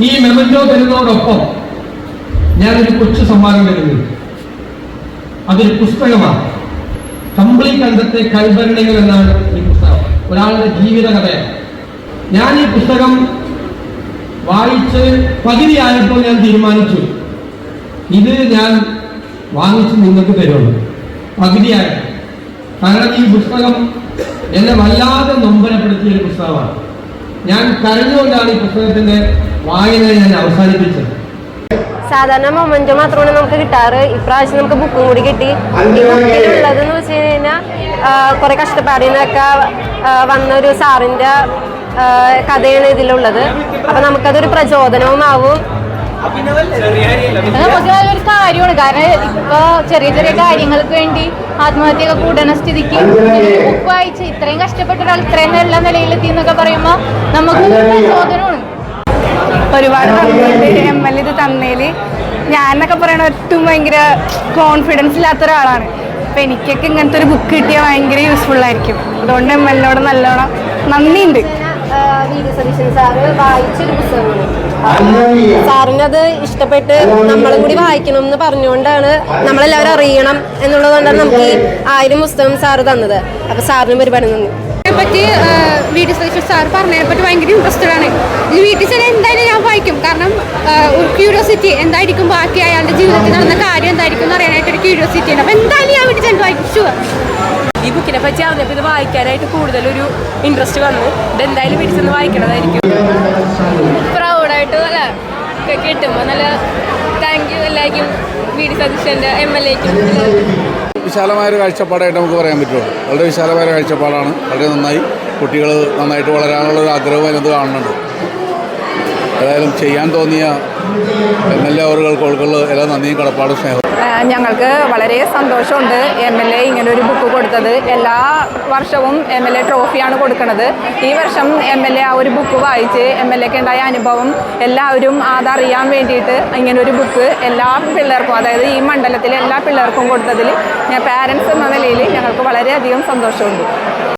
ഈ മെമന്റോ തരുന്നതോടൊപ്പം ഞാനൊരു കൊച്ചു സമ്മാനം തരുന്നു. അതൊരു പുസ്തകമാണ്. കംപ്ലീറ്റ് അന്തത്തെ കൈഭരണികൾ എന്നാണ് ഈ പുസ്തകം. ഒരാളുടെ ജീവിത കഥയാണ്. ഞാൻ ഈ പുസ്തകം വായിച്ച് പകുതിയായപ്പോൾ ഞാൻ തീരുമാനിച്ചു, ഇത് ഞാൻ വാങ്ങിച്ച് നിങ്ങൾക്ക് തരുള്ളൂ. പകുതിയായ കാരണം ഈ പുസ്തകം എന്നെ വല്ലാതെ നൊമ്പരപ്പെടുത്തിയ ഒരു പുസ്തകമാണ്. ഞാൻ കരഞ്ഞുകൊണ്ടാണ് ഈ പുസ്തകത്തിന്റെ വായന ഞാൻ അവസാനിപ്പിച്ചത്. സാധാരണ മൊമെന്റോ മാത്രമാണ് നമുക്ക് കിട്ടാറ്. ഇപ്രാവശ്യം നമുക്ക് ബുക്കും കൂടി കിട്ടി. ഈ ബുക്കിലുള്ളതെന്ന് വെച്ച് കഴിഞ്ഞാൽ കുറെ കഷ്ടപ്പാടിനൊക്കെ വന്ന ഒരു സാറിന്റെ കഥയാണ് ഇതിലുള്ളത്. അപ്പൊ നമുക്കതൊരു പ്രചോദനവുമാവും. നമുക്ക് നല്ലൊരു കാര്യമാണ്. കാരണം ഇപ്പൊ ചെറിയ ചെറിയ കാര്യങ്ങൾക്ക് വേണ്ടി ആത്മഹത്യയൊക്കെ കൂടണ സ്ഥിതിക്ക് ബുക്ക് വായിച്ച് ഇത്രയും കഷ്ടപ്പെട്ട ഒരാൾ ഇത്രയും നല്ല നിലയിലെത്തി എന്നൊക്കെ പറയുമ്പോ നമുക്ക് പ്രചോദനമാണ്. ഒരുപാട് ML ഇത് തന്നേല് ഞാനൊക്കെ പറയണ ഏറ്റവും ഭയങ്കര കോൺഫിഡൻസ് ഇല്ലാത്ത ഒരാളാണ്. അപ്പൊ എനിക്കൊക്കെ ഇങ്ങനത്തെ ഒരു ബുക്ക് കിട്ടിയാൽ ഭയങ്കര യൂസ്ഫുൾ ആയിരിക്കും. അതുകൊണ്ട് MLനോട് നല്ലോണം നന്ദിയുണ്ട്. വി.ഡി. സതീശൻ സാറ് വായിച്ചൊരു പുസ്തകമാണ്. സാറിനത് ഇഷ്ടപ്പെട്ട് നമ്മളും കൂടി വായിക്കണം എന്ന് പറഞ്ഞുകൊണ്ടാണ്, നമ്മളെല്ലാവരും അറിയണം എന്നുള്ളതുകൊണ്ടാണ് നമുക്ക് ഈ 1000 പുസ്തകം സാറ് തന്നത്. അപ്പൊ സാറിനും ഒരുപാട് നന്ദി. പറ്റി വി.ഡി. സതീശൻ സാർ പറഞ്ഞതിനെ പറ്റി ഭയങ്കര ഇൻട്രസ്റ്റഡ് ആണ്. ഈ വീട്ടിൽ ചെന്നാൽ എന്തായാലും ഞാൻ വായിക്കും. കാരണം ഒരു ക്യൂരിയോസിറ്റി, എന്തായിരിക്കും ബാക്കി അയാളുടെ ജീവിതത്തിൽ നടന്ന കാര്യം എന്തായിരിക്കും എന്ന് അറിയാനായിട്ടൊരു ക്യൂരിയോസിറ്റി ഉണ്ട്. അപ്പൊ എന്തായാലും ഞാൻ വീട്ടിൽ ചെന്ന് വായിക്കും. ഷുവർ. ഈ ബുക്കിനെ പറ്റി അറിഞ്ഞപ്പോൾ ഇത് വായിക്കാനായിട്ട് കൂടുതലൊരു ഇൻട്രസ്റ്റ് വന്നു. ഇതെന്തായാലും വീട്ടിൽ ചെന്ന് വായിക്കണതായിരിക്കും. പ്രൗഡായിട്ട് അല്ല കിട്ടുമ്പോൾ നല്ല താങ്ക് യു എല്ലാവർക്കും, വി.ഡി. സതീശൻ്റെ MLAക്കും. വിശാലമായൊരു കാഴ്ചപ്പാടായിട്ട് നമുക്ക് പറയാൻ പറ്റുള്ളൂ. വളരെ വിശാലമായ കാഴ്ചപ്പാടാണ്. വളരെ നന്നായി കുട്ടികൾ നന്നായിട്ട് വളരാനുള്ളൊരു ആഗ്രഹവും അതിനകത്ത് കാണുന്നുണ്ട്. ഏതായാലും ചെയ്യാൻ തോന്നിയ MLA അവറുകൾക്ക് എല്ലാം നന്ദിയും കടപ്പാടും സ്നേഹവും. ഞങ്ങൾക്ക് വളരെ സന്തോഷമുണ്ട് MLA ഇങ്ങനെ ഒരു ബുക്ക് കൊടുത്തത്. എല്ലാ വർഷവും MLA ട്രോഫിയാണ് കൊടുക്കുന്നത്. ഈ വർഷം MLA ആ ഒരു ബുക്ക് വായിച്ച് MLAക്ക് ഉണ്ടായ അനുഭവം എല്ലാവരും അതറിയാൻ വേണ്ടിയിട്ട് ഇങ്ങനൊരു ബുക്ക് എല്ലാ പിള്ളേർക്കും, അതായത് ഈ മണ്ഡലത്തിലെ എല്ലാ പിള്ളേർക്കും കൊടുത്തതിൽ പാരൻസ് എന്ന നിലയിൽ ഞങ്ങൾക്ക് വളരെയധികം സന്തോഷമുണ്ട്.